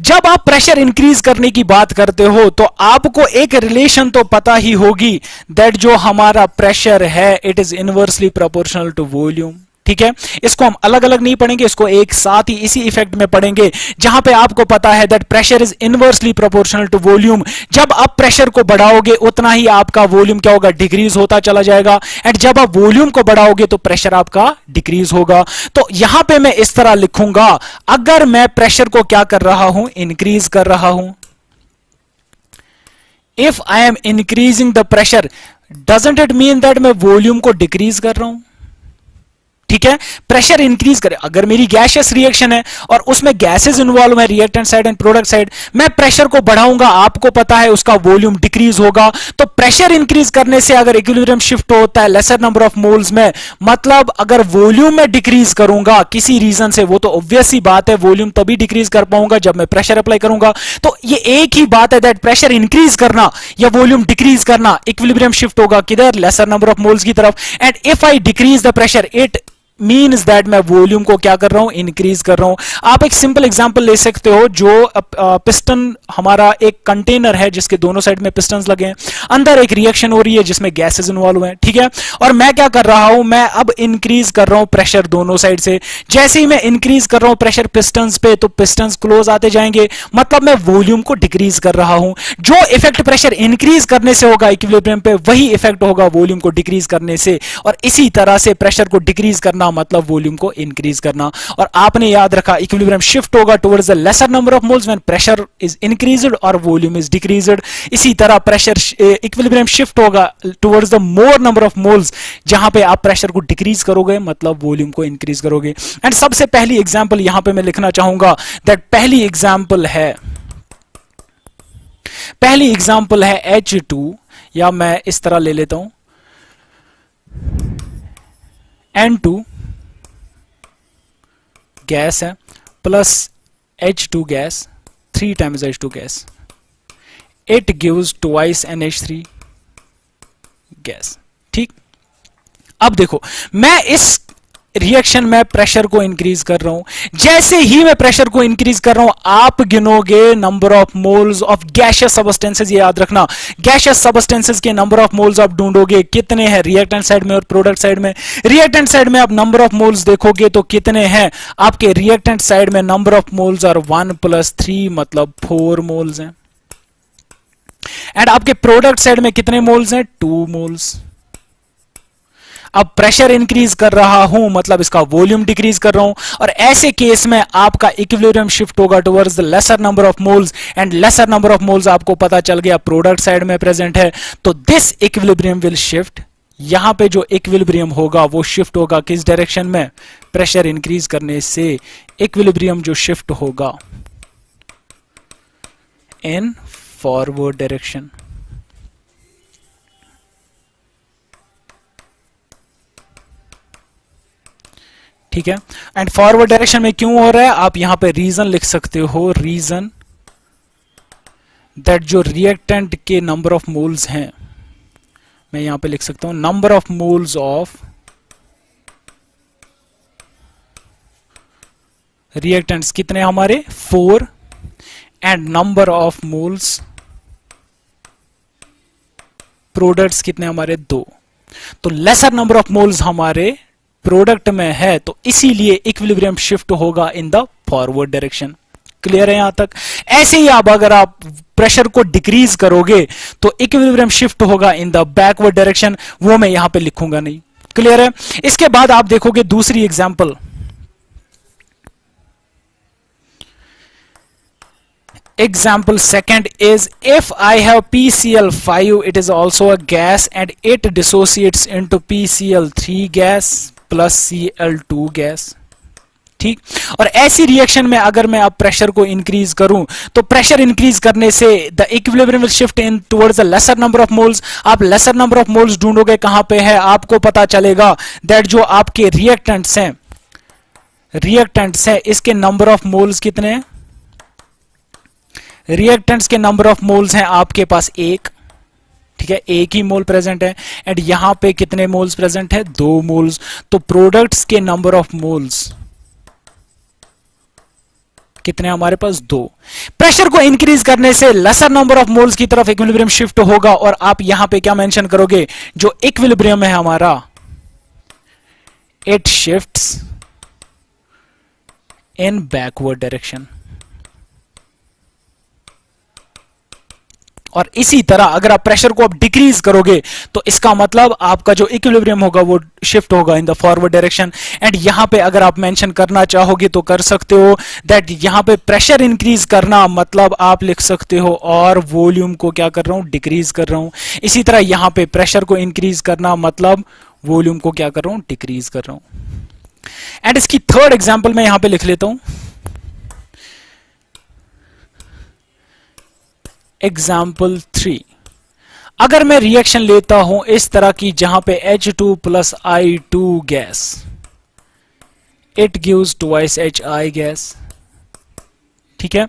जब आप प्रेशर इंक्रीज करने की बात करते हो तो आपको एक रिलेशन तो पता ही होगी, दैट जो हमारा प्रेशर है it is inversely proportional to volume. ठीक है, इसको हम अलग अलग नहीं पढ़ेंगे, इसको एक साथ ही इसी इफेक्ट में पढ़ेंगे जहां पे आपको पता है that pressure is inversely proportional to volume. जब आप प्रेशर को बढ़ाओगे उतना ही आपका वॉल्यूम क्या होगा, डिक्रीज होता चला जाएगा, एंड जब आप वॉल्यूम को बढ़ाओगे तो प्रेशर आपका डिक्रीज होगा। तो यहां पे मैं इस तरह लिखूंगा, अगर मैं प्रेशर को क्या कर रहा हूं, इंक्रीज कर रहा हूं, if I am increasing the pressure doesn't it mean that मैं वॉल्यूम को डिक्रीज कर रहा हूं। ठीक है, प्रेशर इंक्रीज करे, अगर मेरी गैसियस रिएक्शन है और उसमें गैसेस इन्वॉल्व है reactant side and product side, मैं प्रेशर को बढ़ाऊंगा, आपको पता है उसका वॉल्यूम डिक्रीज होगा। तो प्रेशर इंक्रीज करने से अगर इक्विलिब्रियम शिफ्ट होता है लेसर नंबर ऑफ मोल्स में, मतलब अगर वॉल्यूम में डिक्रीज करूंगा किसी रीजन से, वो तो ऑब्वियस ही बात है, वॉल्यूम तभी डिक्रीज कर पाऊंगा जब मैं प्रेशर अप्लाई करूंगा। तो ये एक ही बात है दैट प्रेशर इंक्रीज करना या वॉल्यूम डिक्रीज करना, इक्विलिब्रियम शिफ्ट होगा किधर, लेसर नंबर ऑफ मोल्स की तरफ। And if I decrease the pressure it means that मैं वॉल्यूम को क्या कर रहा हूं, इंक्रीज कर रहा हूं। आप एक सिंपल एग्जांपल ले सकते हो, जो पिस्टन हमारा एक कंटेनर है जिसके दोनों साइड में पिस्टन्स लगे हैं, अंदर एक रिएक्शन हो रही है जिसमें गैसेस इन्वॉल्व हैं। ठीक है, और मैं क्या कर रहा हूं, मैं अब इंक्रीज कर रहा हूं प्रेशर दोनों साइड से। जैसे ही मैं इंक्रीज कर रहा हूं प्रेशर पिस्टन्स पे, तो पिस्टन्स क्लोज आते जाएंगे, मतलब मैं वॉल्यूम को डिक्रीज कर रहा हूं। जो इफेक्ट प्रेशर इंक्रीज करने से होगा इक्विलिब्रियम पे, वही इफेक्ट होगा वॉल्यूम को डिक्रीज करने से। और इसी तरह से प्रेशर को डिक्रीज करना मतलब वॉल्यूम को इंक्रीज करना। और आपने याद रखा इक्विलिब्रियम शिफ्ट होगा towards the lesser number of moles when pressure is increased और वॉल्यूम इज डिक्रीज्ड। इसी तरह प्रेशर इक्विलिब्रियम शिफ्ट होगा towards the more number of moles, जहां पे आप प्रेशर को डिक्रीज करोगे मतलब वॉल्यूम को इंक्रीज करोगे। एंड सबसे पहली एग्जांपल यहां पे मैं लिखना चाहूंगा, दैट पहली एग्जांपल है H2, या मैं इस तरह ले लेता हूं N2 गैस है plus H2 gas, 3 times H2 gas, it gives twice NH3 gas. ठीक, अब देखो मैं इस रिएक्शन में प्रेशर को इंक्रीज कर रहा हूं, जैसे ही मैं प्रेशर को इंक्रीज कर रहा हूं आप गिनोगे number of moles of gaseous substances. ये याद रखना, गैसियस सब्सटेंसेस के नंबर ऑफ मोल्स आप ढूंढोगे कितने हैं रिएक्टेंट साइड में और प्रोडक्ट साइड में। रिएक्टेंट साइड में आप नंबर ऑफ मोल्स देखोगे तो कितने हैं आपके रिएक्टेंट साइड में, नंबर ऑफ मोल्स आर 1 + 3 मतलब 4 मोल्स हैं। एंड आपके प्रोडक्ट साइड में कितने मोल्स हैं, 2 मोल्स। अब प्रेशर इंक्रीज कर रहा हूं मतलब इसका वॉल्यूम डिक्रीज कर रहा हूं, और ऐसे केस में आपका इक्विलिब्रियम शिफ्ट होगा towards the lesser number of moles, and lesser number of moles आपको पता चल गया प्रोडक्ट साइड में प्रेजेंट है। तो दिस इक्विलिब्रियम विल शिफ्ट, यहां पे जो इक्विलिब्रियम होगा वो शिफ्ट होगा किस डायरेक्शन में, प्रेशर इंक्रीज करने से इक्विलिब्रियम जो शिफ्ट होगा इन फॉरवर्ड डायरेक्शन। ठीक है, एंड फॉरवर्ड डायरेक्शन में क्यों हो रहा है आप यहां पे रीजन लिख सकते हो, रीजन दैट जो रिएक्टेंट के नंबर ऑफ मोल्स हैं, मैं यहां पे लिख सकता हूं number of moles of reactants कितने हमारे 4, and number of moles products कितने हमारे 2। तो लेसर नंबर ऑफ मोल्स हमारे प्रोडक्ट में है, तो इसीलिए इक्विलिब्रियम शिफ्ट होगा in the forward direction. Clear है यहां तक। ऐसे ही आप अगर आप प्रेशर को डिक्रीज करोगे तो इक्विलिब्रियम शिफ्ट होगा इन द बैकवर्ड डायरेक्शन, वो मैं यहां पे लिखूंगा नहीं। क्लियर है। इसके बाद आप देखोगे दूसरी example, example second is if I have PCl5, it is also a gas and it dissociates into PCl3 gas plus Cl2 gas। ठीक, और ऐसी रिएक्शन में अगर मैं अब प्रेशर को इंक्रीज करूं तो प्रेशर इंक्रीज करने से the equilibrium will shift in towards the lesser number of moles. आप लेसर नंबर ऑफ मोल्स ढूंढोगे कहां पे है, आपको पता चलेगा दैट जो आपके रिएक्टेंट्स हैं इसके नंबर ऑफ मोल्स कितने हैं, रिएक्टेंट्स के नंबर ऑफ मोल्स हैं आपके पास 1, ठीक है, एक ही मोल प्रेजेंट है, एंड यहां पे कितने मोल्स प्रेजेंट है, 2 मोल्स। तो प्रोडक्ट्स के नंबर ऑफ मोल्स कितने हमारे पास, 2। प्रेशर को इंक्रीज करने से लेसर नंबर ऑफ मोल्स की तरफ इक्विलिब्रियम शिफ्ट होगा, और आप यहां पे क्या मेंशन करोगे, जो इक्विलिब्रियम है हमारा it shifts in backward direction. और इसी तरह अगर आप प्रेशर को अब डिक्रीज करोगे तो इसका मतलब आपका जो इक्विलिब्रियम होगा वो शिफ्ट होगा in the forward direction. And यहां पे अगर आप मेंशन करना चाहोगे तो कर सकते हो दैट यहां पे प्रेशर इंक्रीज करना मतलब आप लिख सकते हो और वॉल्यूम को क्या कर रहा हूं, डिक्रीज कर रहा हूं। इसी तरह यहां पे प्रेशर को इंक्रीज करना मतलब वॉल्यूम को क्या कर रहा हूं, डिक्रीज कर रहा हूं। एंड इसकी थर्ड एग्जांपल मैं यहां पे लिख लेता हूं, एग्जाम्पल 3। अगर मैं रिएक्शन लेता हूं इस तरह की जहां पे H2 + I2 gas, it gives twice HI gas. ठीक है,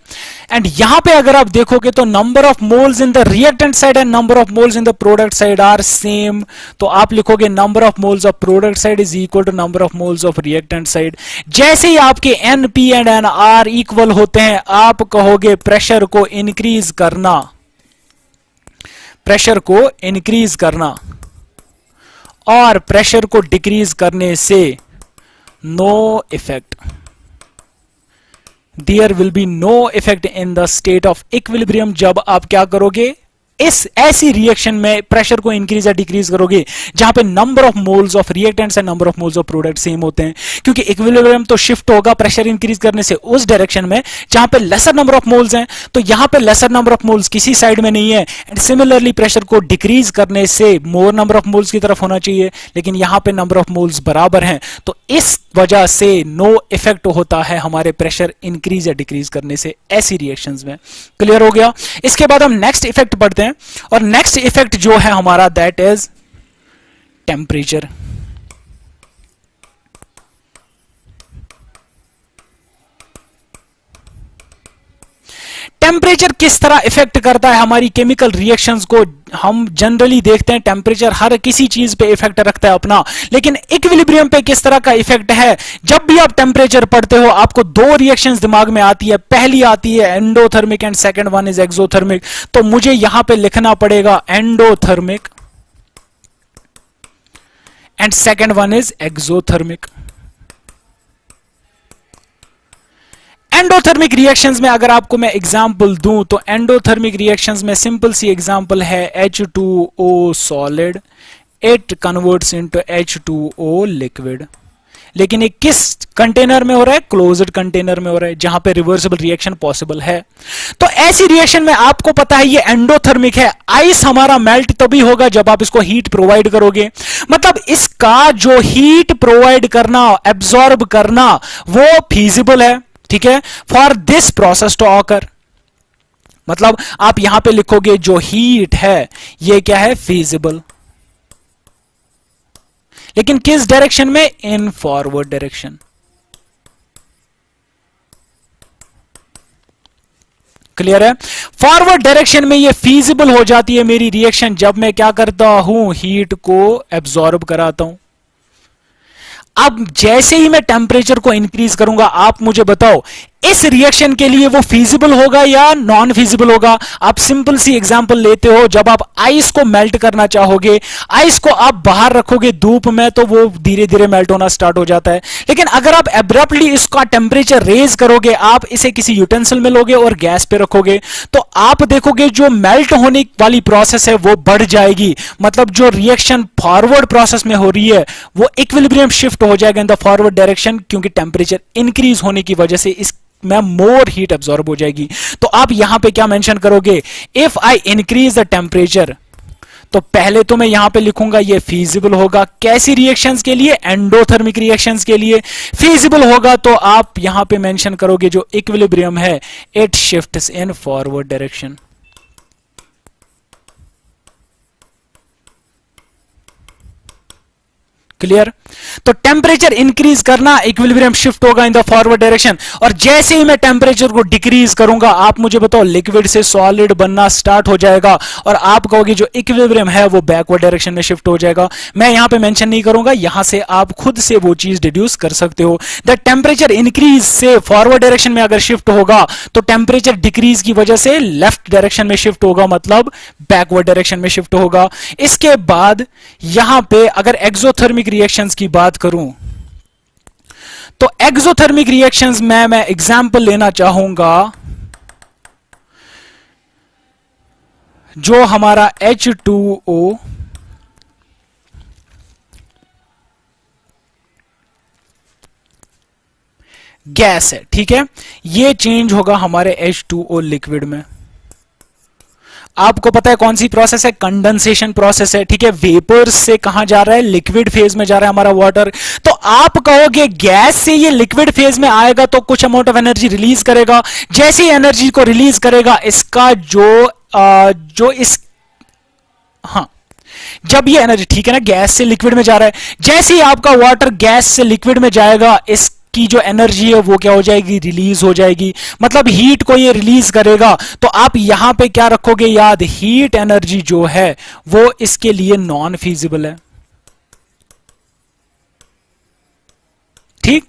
एंड यहां पे अगर आप देखोगे तो number of moles in the reactant side and number of moles in the product side are same. तो आप लिखोगे number of moles of product side is equal to number of moles of reactant side. जैसे ही आपके NP and NR equal होते हैं आप कहोगे प्रेशर को इंक्रीज करना, प्रेशर को इंक्रीज करना, और प्रेशर को डिक्रीज करने से no effect, there will be no effect in the state of equilibrium. जब आप क्या करोगे, इस ऐसी रिएक्शन में प्रेशर को इंक्रीज या डिक्रीज करोगे जहां पे number of moles of reactants and number of moles of product same होते हैं, क्योंकि इक्विलिब्रियम तो शिफ्ट होगा प्रेशर इंक्रीज करने से उस डायरेक्शन में जहां पे लेसर नंबर ऑफ मोल्स हैं। तो यहां पे लेसर नंबर ऑफ मोल्स किसी साइड में नहीं है, एंड सिमिलरली प्रेशर को डिक्रीज करने से मोर नंबर ऑफ मोल्स की तरफ होना चाहिए, लेकिन यहां पे नंबर ऑफ मोल्स बराबर हैं, तो इस वजह से नो इफेक्ट होता है हमारे प्रेशर इंक्रीज या डिक्रीज करने से ऐसी रिएक्शंस में। क्लियर हो गया। इसके बाद हम नेक्स्ट इफेक्ट पढ़ते हैं, और नेक्स्ट इफेक्ट जो है हमारा दैट इज टेम्परेचर। टेम्परेचर किस तरह इफेक्ट करता है हमारी केमिकल रिएक्शंस को? हम जनरली देखते हैं टेम्परेचर हर किसी चीज पे इफेक्ट रखता है अपना, लेकिन इक्विलिब्रियम पे किस तरह का इफेक्ट है? जब भी आप टेम्परेचर पढ़ते हो आपको दो रिएक्शंस दिमाग में आती है, पहली आती है endothermic and second one is exothermic. तो मुझे यहां पे लिखना पड़ेगा endothermic and second one is exothermic. Endothermic reactions में अगर आपको मैं एग्जांपल दूं तो एंडोथर्मिक रिएक्शंस में सिंपल सी एग्जांपल है H2O solid, it converts into H2O liquid. लेकिन ये किस कंटेनर में हो रहा है? क्लोज्ड कंटेनर में हो रहा है, जहां पे रिवर्सिबल रिएक्शन पॉसिबल है। तो ऐसी रिएक्शन में आपको पता है ये एंडोथर्मिक है। आइस हमारा मेल्ट तभी होगा जब आप इसको हीट प्रोवाइड करोगे, मतलब इसका जो हीट प्रोवाइड करना, एब्जॉर्ब करना, वो फीजिबल है, ठीक है, for this process to occur. मतलब आप यहां पे लिखोगे जो हीट है ये क्या है? फीजिबल। लेकिन किस डायरेक्शन में? In forward direction. क्लियर है? फॉरवर्ड डायरेक्शन में ये फीजिबल हो जाती है मेरी रिएक्शन जब मैं क्या करता हूं? हीट को एब्जॉर्ब कराता हूं। अब जैसे ही मैं टेम्परेचर को इंक्रीज करूंगा, आप मुझे बताओ इस रिएक्शन के लिए वो फीजिबल होगा या नॉन फीजिबल होगा? आप सिंपल सी एग्जांपल लेते हो, जब आप आइस को मेल्ट करना चाहोगे, आइस को आप बाहर रखोगे धूप में तो वो धीरे धीरे मेल्ट होना स्टार्ट हो जाता है। लेकिन अगर आप एब्रप्टली इसका टेम्परेचर रेज करोगे, आप इसे किसी यूटेंसिल में लोगे और गैस पे रखोगे, तो आप देखोगे जो मेल्ट होने वाली प्रोसेस है वो बढ़ जाएगी। मतलब जो रिएक्शन फॉरवर्ड प्रोसेस में हो रही है वो इक्विलिब्रियम शिफ्ट हो जाएगा इन द फॉरवर्ड डायरेक्शन, क्योंकि टेम्परेचर इंक्रीज होने की वजह से इस में मोर हीट एब्जॉर्ब हो जाएगी। तो आप यहां पे क्या मेंशन करोगे? If I increase the temperature, तो पहले तो मैं यहां पे लिखूंगा ये फीजिबल होगा। कैसी रिएक्शंस के लिए? एंडोथर्मिक रिएक्शंस के लिए फीजिबल होगा। तो आप यहां पे मेंशन करोगे जो इक्विलिब्रियम है it shifts in forward direction. Clear? तो टेम्परेचर इंक्रीज करना, इक्विलिब्रियम शिफ्ट होगा इन द फॉरवर्ड डायरेक्शन। और जैसे ही मैं टेम्परेचर को डिक्रीज करूंगा, आप मुझे बताओ लिक्विड से सॉलिड बनना स्टार्ट हो जाएगा और आप कहोगे जो इक्विलिब्रियम है वो बैकवर्ड डायरेक्शन में शिफ्ट हो जाएगा। मैं यहां पे मेंशन नहीं करूंगा, यहां से आप खुद से वो चीज डिड्यूस कर सकते हो। दैट टेम्परेचर इंक्रीज से फॉरवर्ड डायरेक्शन में अगर शिफ्ट होगा तो टेम्परेचर डिक्रीज की वजह से लेफ्ट डायरेक्शन में शिफ्ट होगा, मतलब बैकवर्ड डायरेक्शन में शिफ्ट होगा। इसके बाद यहां पे अगर एक्सोथर्मिक रिएक्शंस की बात करूं तो एक्सोथर्मिक रिएक्शंस में मैं एग्जांपल लेना चाहूंगा जो हमारा H2O गैस है, ठीक है, ये चेंज होगा हमारे H2O लिक्विड में। आपको पता है कौन सी प्रोसेस है? कंडेंसेशन प्रोसेस है, ठीक है। वेपर्स से कहां जा रहा है? लिक्विड फेज में जा रहा है हमारा वाटर। तो आप कहोगे गैस से ये लिक्विड फेज में आएगा तो कुछ अमाउंट ऑफ एनर्जी रिलीज करेगा। जैसे ही एनर्जी को रिलीज करेगा, इसका हाँ, जब ये एनर्जी, ठीक है ना, गैस से लिक्विड में जा रहा है, जैसे ही आपका वाटर गैस से लिक्विड में जाएगा, इस की जो एनर्जी है वो क्या हो जाएगी? रिलीज हो जाएगी, मतलब हीट को ये रिलीज करेगा। तो आप यहां पे क्या रखोगे याद? हीट एनर्जी जो है वो इसके लिए नॉन फीजिबल है, ठीक।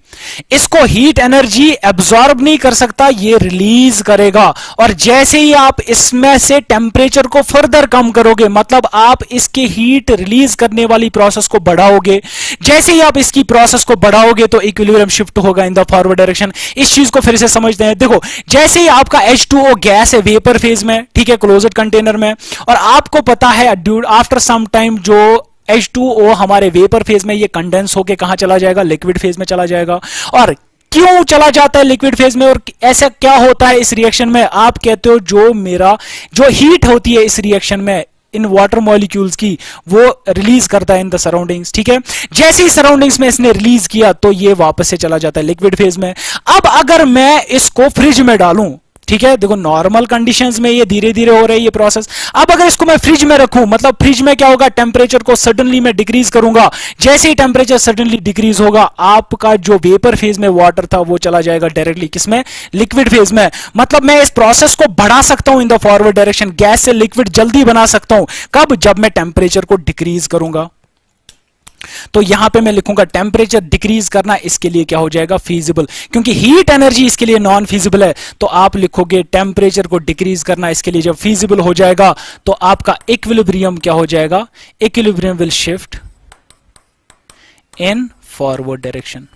इसको हीट एनर्जी एब्जॉर्ब नहीं कर सकता, ये रिलीज करेगा। और जैसे ही आप इसमें से टेम्परेचर को फर्दर कम करोगे, मतलब आप इसके हीट रिलीज करने वाली प्रोसेस को बढ़ाओगे, जैसे ही आप इसकी प्रोसेस को बढ़ाओगे तो इक्विलिब्रियम शिफ्ट होगा इन द फॉरवर्ड डायरेक्शन। इस चीज को फिर से समझते हैं। देखो, जैसे ही आपका H2O गैस है वेपर फेज में, ठीक है, क्लोज्ड कंटेनर में, और आपको पता है आफ्टर सम टाइम जो H2O हमारे वेपर फेज में ये कंडेंस होके कहां चला जाएगा? लिक्विड फेज में चला जाएगा। और क्यों चला जाता है लिक्विड फेज में, और ऐसा क्या होता है इस रिएक्शन में? आप कहते हो जो हीट होती है इस रिएक्शन में इन वाटर मॉलिक्यूल्स की, वो रिलीज करता है इन द सराउंडिंग्स, ठीक है। जैसे ही सराउंडिंग्स में इसने रिलीज किया तो ये वापस से चला जाता है लिक्विड फेज में। अब अगर मैं इसको फ्रिज में डालूं, ठीक है, देखो नॉर्मल कंडीशंस में ये धीरे धीरे हो रहा है ये प्रोसेस। अब अगर इसको मैं फ्रिज में रखूं, मतलब फ्रिज में क्या होगा, टेम्परेचर को सडनली मैं डिक्रीज करूंगा। जैसे ही टेम्परेचर सडनली डिक्रीज होगा, आपका जो वेपर फेज में वाटर था वो चला जाएगा डायरेक्टली किसमें, लिक्विड फेज में। मतलब मैं इस प्रोसेस को बढ़ा सकता हूं in the forward direction, gas से लिक्विड जल्दी बना सकता हूं। कब, जब मैं टेम्परेचर को डिक्रीज करूंगा। तो यहां पे मैं लिखूंगा टेम्परेचर डिक्रीज करना इसके लिए क्या हो जाएगा, फीजिबल, क्योंकि हीट एनर्जी इसके लिए नॉन फीजिबल है। तो आप लिखोगे टेम्परेचर को डिक्रीज करना इसके लिए जब फीजिबल हो जाएगा तो आपका इक्विलिब्रियम क्या हो जाएगा, equilibrium will shift in forward direction.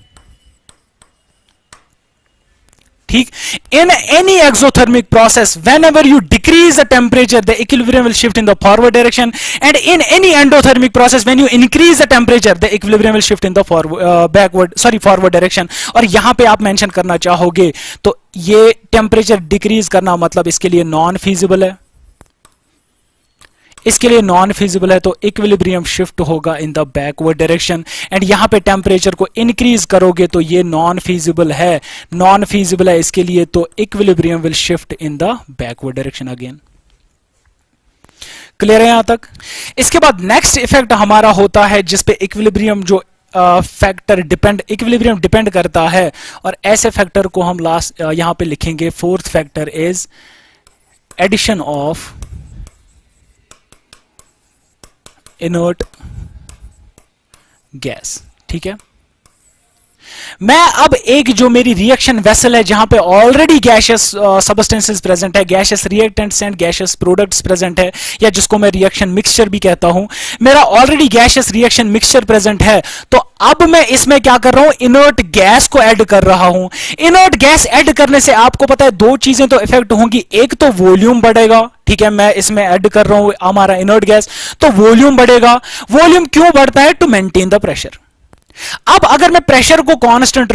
ठीक, in any exothermic process whenever you decrease the temperature the equilibrium will shift in the forward direction, and in any endothermic process when you increase the temperature the equilibrium will shift in the forward direction। और यहां पे आप mention करना चाहोगे तो ये temperature decrease करना मतलब इसके लिए नॉन फीजिबल है, इसके लिए नॉन फिजिबल है। तो इक्विलिब्रियम शिफ्ट होगा इन द बैकवर्ड डायरेक्शन, एंड यहां पे टेम्परेचर को इंक्रीज करोगे तो ये नॉन फिजिबल है, नॉन फिजिबल है इसके लिए, तो equilibrium will shift in the backward direction again. Clear है यहां तक। इसके बाद नेक्स्ट इफेक्ट हमारा होता है जिसपे इक्विलिब्रियम जो फैक्टर इक्विलिब्रियम डिपेंड करता है, और ऐसे फैक्टर को हम लास्ट यहां पे लिखेंगे, fourth factor is addition of inert gas. ठीक है, मैं अब एक जो मेरी रिएक्शन वेसल है जहां पे ऑलरेडी गैशियस सबस्टेंसेस प्रेजेंट है, gaseous reactants and gaseous products present है, या जिसको मैं रिएक्शन मिक्सचर भी कहता हूं, मेरा already gaseous reaction mixture present है। तो अब मैं इसमें क्या कर रहा हूं, इनर्ट गैस को ऐड कर रहा हूं। इनर्ट गैस ऐड करने से आपको पता है दो चीजें तो इफेक्ट होंगी, एक तो वॉल्यूम बढ़ेगा। ठीक है, मैं इसमें ऐड कर रहा हूं हमारा इनर्ट गैस, तो वॉल्यूम बढ़ेगा। वॉल्यूम क्यों बढ़ता है, टू मेंटेन द प्रेशर। अब अगर मैं प्रेशर को कांस्टेंट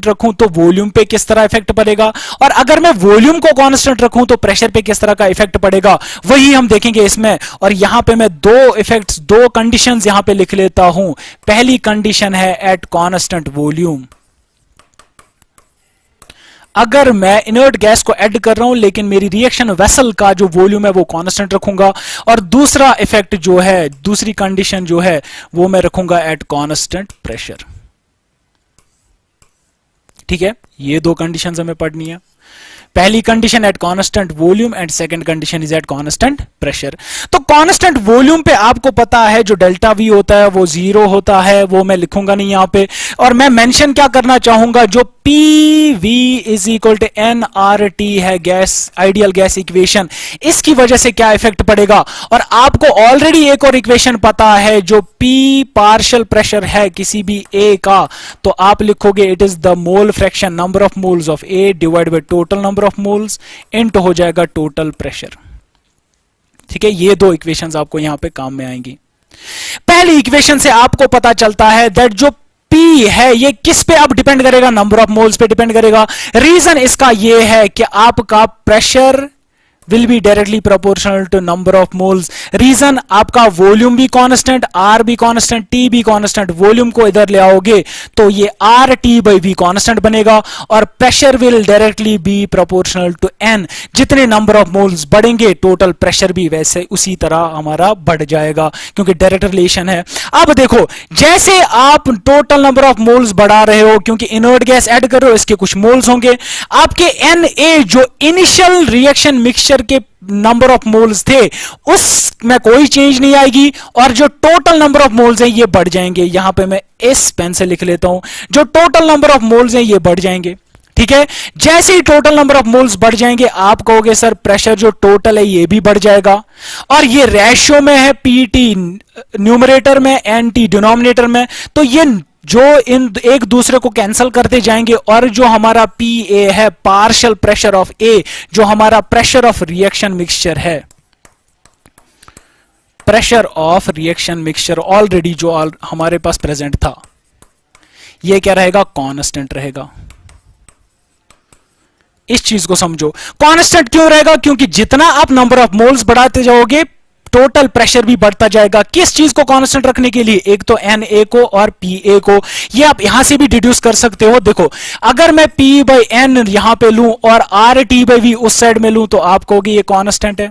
रखूं तो वॉल्यूम पे किस तरह इफेक्ट पड़ेगा, और अगर मैं वॉल्यूम को कांस्टेंट रखूं तो प्रेशर पे किस तरह का इफेक्ट पड़ेगा, वही हम देखेंगे इसमें। और यहां पे मैं दो इफेक्ट्स, दो कंडीशंस यहां पे लिख लेता हूं। पहली कंडीशन है एट कांस्टेंट वॉल्यूम, अगर मैं इनर्ट गैस को ऐड कर रहा हूं लेकिन मेरी रिएक्शन वेसल का जो वॉल्यूम है वो कांस्टेंट रखूंगा, और दूसरा इफेक्ट जो है, दूसरी कंडीशन जो है वो मैं रखूंगा एट कांस्टेंट प्रेशर। ठीक है, ये दो कंडीशंस हमें पढ़नी है। पहली condition at constant volume and second condition is at constant pressure. तो कांस्टेंट वॉल्यूम पे आपको पता है जो डेल्टा वी होता है वो 0 होता है, वो मैं लिखूंगा नहीं यहां पे। और मैं मेंशन क्या करना चाहूंगा, जो P V is equal to N R T है गैस, आइडियल गैस इक्वेशन, इसकी वजह से क्या इफेक्ट पड़ेगा। और आपको ऑलरेडी एक और इक्वेशन पता है, जो पी पार्शियल प्रेशर है किसी भी ए का, तो आप लिखोगे it is the mole fraction, number of moles of A divide by total number of moles into हो जाएगा टोटल प्रेशर। ठीक है, ये दो इक्वेशंस आपको यहां पे काम में आएंगी। पहली इक्वेशन से आपको पता चलता है दैट जो P है ये किस पे अब डिपेंड करेगा, नंबर ऑफ मोल्स पे डिपेंड करेगा। रीजन इसका ये है कि आपका pressure will be directly proportional to number of moles। Reason आपका वॉल्यूम भी कांस्टेंट, आर भी कांस्टेंट, टी भी कांस्टेंट, वॉल्यूम को इधर ले आओगे तो ये R T by V constant बनेगा, और pressure will directly be proportional to N. जितने नंबर ऑफ मोल्स बढ़ेंगे टोटल प्रेशर भी वैसे उसी तरह हमारा बढ़ जाएगा, क्योंकि डायरेक्ट रिलेशन है। अब देखो, जैसे आप टोटल नंबर ऑफ मोल्स बढ़ा रहे हो, क्योंकि इनर्ट गैस ऐड कर रहे हो, इसके कुछ मोल्स होंगे, आपके एन ए जो इनिशियल रिएक्शन मिक्सचर के नंबर ऑफ मोल्स थे उसमें कोई चेंज नहीं आएगी, और जो टोटल नंबर ऑफ मोल्स हैं ये बढ़ जाएंगे। यहां पे मैं इस पेन से लिख लेता हूं, जो टोटल नंबर ऑफ मोल्स हैं ये बढ़ जाएंगे। ठीक है, जैसे ही टोटल नंबर ऑफ मोल्स बढ़ जाएंगे आप कहोगे सर प्रेशर जो टोटल है ये भी बढ़ जाएगा, और ये रेशियो में है, पीटी न्यूमरेटर में, एनटी डिनोमिनेटर में, तो ये जो इन एक दूसरे को कैंसिल करते जाएंगे, और जो हमारा पी ए है पार्शियल प्रेशर ऑफ ए, जो हमारा प्रेशर ऑफ रिएक्शन मिक्सचर है, pressure of reaction mixture already जो हमारे पास प्रेजेंट था, ये क्या रहेगा, कांस्टेंट रहेगा। इस चीज को समझो, कांस्टेंट क्यों रहेगा, क्योंकि जितना आप नंबर ऑफ मोल्स बढ़ाते जाओगे टोटल प्रेशर भी बढ़ता जाएगा। किस चीज को कांस्टेंट रखने के लिए? एक तो Na को और Pa को। ये आप यहां से भी डिड्यूस कर सकते हो। देखो, अगर मैं P/N यहां पे लूं और RT/V उस साइड में लूं तो आप कहोगे ये कांस्टेंट है।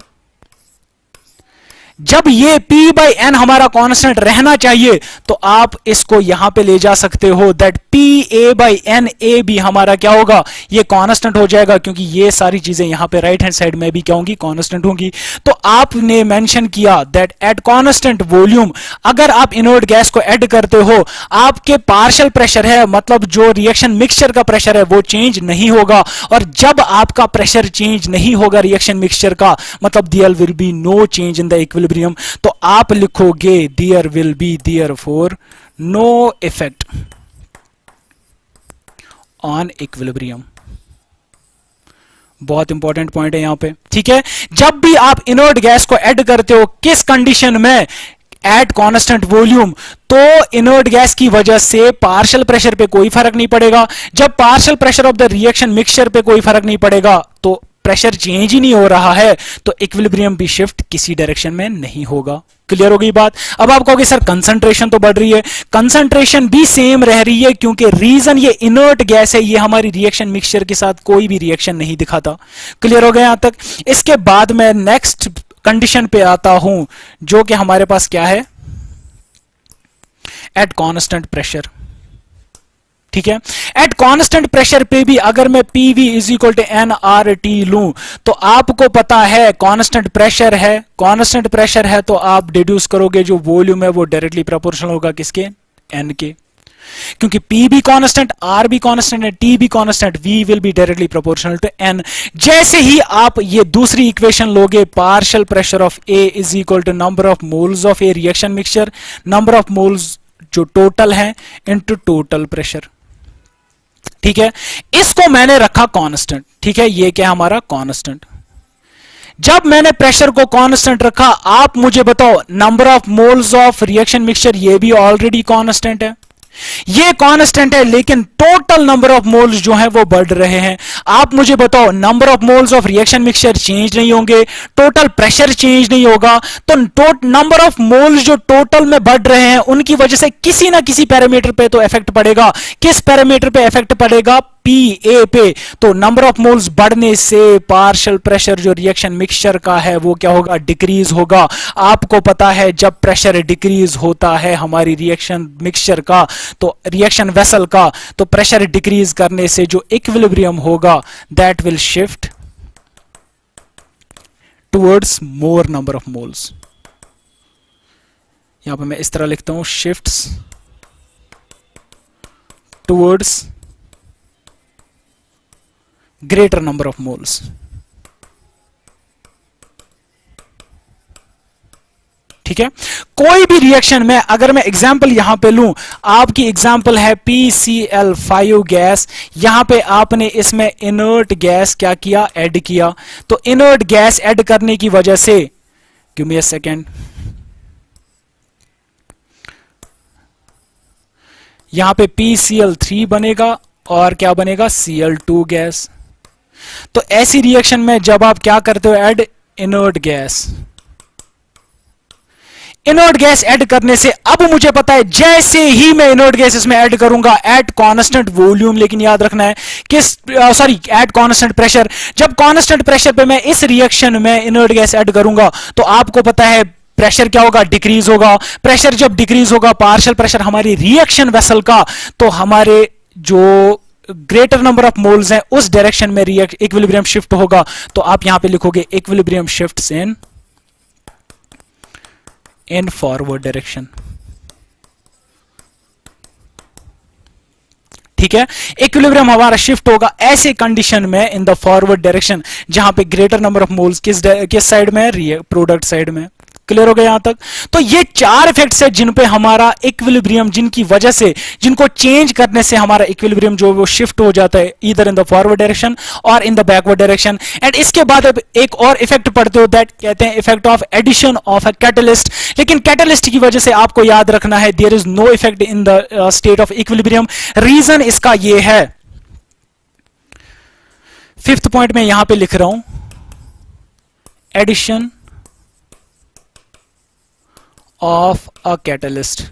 जब ये P/N हमारा कांस्टेंट रहना चाहिए तो आप इसको यहां पे ले जा सकते हो, दैट PA/NA भी हमारा क्या होगा? ये कांस्टेंट हो जाएगा, क्योंकि ये सारी चीजें यहां पे राइट हैंड साइड में भी क्या होंगी? कांस्टेंट होंगी। तो आपने मेंशन किया दैट एट कांस्टेंट वॉल्यूम अगर आप इनर्ट गैस को ऐड करते हो, आपके पार्शियल प्रेशर है, मतलब जो रिएक्शन मिक्सचर का प्रेशर है वो चेंज नहीं होगा। और जब आपका प्रेशर चेंज नहीं होगा रिएक्शन मिक्सचर का, मतलब there will be no change in the equilibrium, तो आप लिखोगे there will be therefore no effect on equilibrium. बहुत इंपॉर्टेंट पॉइंट है यहां पे, ठीक है। जब भी आप इनर्ट गैस को ऐड करते हो, किस कंडीशन में? एट कांस्टेंट वॉल्यूम, तो इनर्ट गैस की वजह से पार्शियल प्रेशर पे कोई फर्क नहीं पड़ेगा। जब partial pressure of the reaction mixture पे कोई फर्क नहीं पड़ेगा, तो प्रेशर चेंज ही नहीं हो रहा है, तो इक्विलिब्रियम भी शिफ्ट किसी डायरेक्शन में नहीं होगा। क्लियर हो गई बात? अब आप कहोगे सर कंसंट्रेशन तो बढ़ रही है, कंसंट्रेशन भी सेम रह रही है, क्योंकि रीजन ये इनर्ट गैस है, ये हमारी रिएक्शन मिक्सचर के साथ कोई भी रिएक्शन नहीं दिखाता। क्लियर हो गया यहां तक? इसके बाद मैं नेक्स्ट कंडीशन पे आता हूं, जो कि हमारे पास क्या है? एट कांस्टेंट प्रेशर, ठीक है। एट कांस्टेंट प्रेशर पे भी अगर मैं PV is equal to NRT लूं, तो आपको पता है कांस्टेंट प्रेशर है, कांस्टेंट प्रेशर है तो आप डिड्यूस करोगे जो वॉल्यूम है वो डायरेक्टली प्रोपोर्शनल होगा किसके? N के। क्योंकि P भी कांस्टेंट, R भी कांस्टेंट है, T भी constant, V will be directly proportional to N। जैसे ही आप ये दूसरी इक्वेशन लोगे, partial pressure of A is equal to number of moles of A reaction mixture, number of moles जो टोटल है इनटू टोटल प्रेशर, ठीक है। इसको मैंने रखा कांस्टेंट, ठीक है। ये क्या हमारा? कांस्टेंट। जब मैंने प्रेशर को कांस्टेंट रखा, आप मुझे बताओ number of moles of reaction mixture ये भी ऑलरेडी कांस्टेंट है, ये कांस्टेंट है, लेकिन टोटल नंबर ऑफ मोल्स जो है वो बढ़ रहे हैं। आप मुझे बताओ number of moles of reaction mixture change नहीं होंगे, टोटल प्रेशर चेंज नहीं होगा, तो नंबर ऑफ मोल्स जो टोटल में बढ़ रहे हैं उनकी वजह से किसी ना किसी पैरामीटर पे तो इफेक्ट पड़ेगा। किस पैरामीटर पे इफेक्ट पड़ेगा? Pa पे। तो नंबर ऑफ मोल्स बढ़ने से पार्शियल प्रेशर जो रिएक्शन मिक्सचर का है वो क्या होगा? डिक्रीज होगा। आपको पता है जब प्रेशर डिक्रीज होता है हमारी रिएक्शन मिक्सचर का, तो रिएक्शन वेसल का, तो प्रेशर डिक्रीज करने से जो इक्विलिब्रियम होगा that will shift towards more number of moles. यहां पर मैं इस तरह लिखता हूं, shifts towards greater number of moles. ठीक है। कोई भी रिएक्शन में अगर मैं एग्जांपल यहां पे लूं, आपकी एग्जांपल है PCl5 गैस, यहां पे आपने इसमें इनर्ट गैस क्या किया? ऐड किया। तो इनर्ट गैस ऐड करने की वजह से, गिव मी अ सेकेंड, यहां पे PCl3 बनेगा और क्या बनेगा? Cl2 gas. तो ऐसी रिएक्शन में जब आप क्या करते हो? Add inert gas. Inert gas add करने से अब मुझे पता है जैसे ही मैं इनर्ट गैस इसमें ऐड करूंगा एट कांस्टेंट वॉल्यूम, लेकिन याद रखना है किस, सॉरी, एट कांस्टेंट प्रेशर, जब कांस्टेंट प्रेशर पे मैं इस रिएक्शन में इनर्ट गैस ऐड करूंगा तो आपको पता है प्रेशर क्या होगा? डिक्रीज होगा। प्रेशर जब डिक्रीज होगा, पार्शियल प्रेशर हमारी रिएक्शन वेसल का, तो हमारे जो ग्रेटर नंबर ऑफ मोल्स हैं उस डायरेक्शन में इक्विलिब्रियम शिफ्ट होगा। तो आप यहां पे लिखोगे equilibrium shifts in forward direction. ठीक है। इक्विलिब्रियम हमारा शिफ्ट होगा ऐसे कंडीशन में इन द फॉरवर्ड डायरेक्शन जहां पे ग्रेटर नंबर ऑफ मोल्स किस साइड में है? प्रोडक्ट साइड में। क्लियर हो गया यहां तक? तो ये चार इफेक्ट्स है जिन पे हमारा इक्विलिब्रियम, जिनकी वजह से, जिनको चेंज करने से हमारा इक्विलिब्रियम जो वो शिफ्ट हो जाता है इधर इन द फॉरवर्ड डायरेक्शन और इन द बैकवर्ड डायरेक्शन। एंड इसके बाद अब एक और इफेक्ट पढ़ते हो, दैट कहते हैं effect of addition of a catalyst. लेकिन कैटलिस्ट की वजह से आपको याद रखना है there is no effect in the state of equilibrium. Reason इसका ये है, फिफ्थ पॉइंट में यहां पे लिख रहा हूं, addition of a catalyst.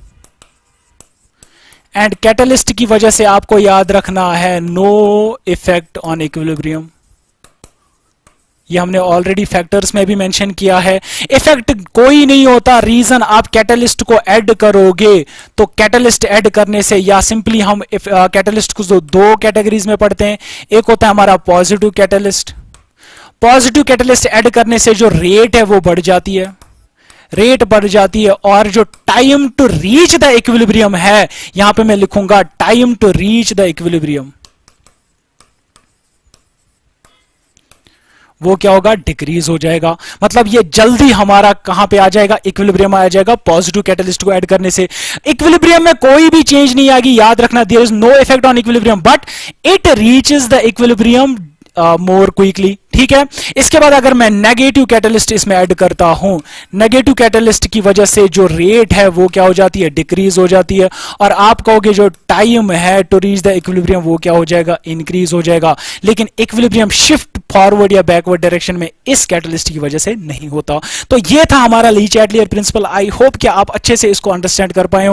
And catalyst की वजह से आपको याद रखना है नो इफेक्ट ऑन इक्विलिब्रियम। ये हमने ऑलरेडी फैक्टर्स में भी मेंशन किया है। इफेक्ट कोई नहीं होता, रीजन आप कैटलिस्ट को ऐड करोगे तो कैटलिस्ट ऐड करने से, या सिंपली हम कैटलिस्ट को दो कैटेगरीज में पढ़ते हैं। एक होता है हमारा positive catalyst. Positive catalyst add करने से जो रेट है वो बढ़ जाती है, रेट बढ़ जाती है, और जो time to reach the equilibrium है, यहां पे मैं लिखूंगा time to reach the equilibrium, वो क्या होगा, डिक्रीज हो जाएगा। मतलब ये जल्दी हमारा कहां पे आ जाएगा, इक्विलिब्रियम आ जाएगा पॉजिटिव कैटलिस्ट को ऐड करने से। इक्विलिब्रियम में कोई भी चेंज नहीं आएगी, याद रखना, there is no effect on equilibrium, but it reaches the equilibrium more quickly. ठीक है, इसके बाद अगर मैं नेगेटिव कैटलिस्ट इसमें ऐड करता हूं, नेगेटिव कैटलिस्ट की वजह से जो रेट है वो क्या हो जाती है, डिक्रीज हो जाती है, और आप कहोगे जो टाइम है टू रीच द इक्विलिब्रियम वो क्या हो जाएगा, इंक्रीज हो जाएगा। लेकिन इक्विलिब्रियम शिफ्ट फॉरवर्ड या बैकवर्ड डायरेक्शन में इस कैटलिस्ट की वजह से नहीं होता। तो ये था हमारा ली चैटलियर प्रिंसिपल। आई होप कि आप अच्छे से इसको अंडरस्टैंड कर पाए होंगे।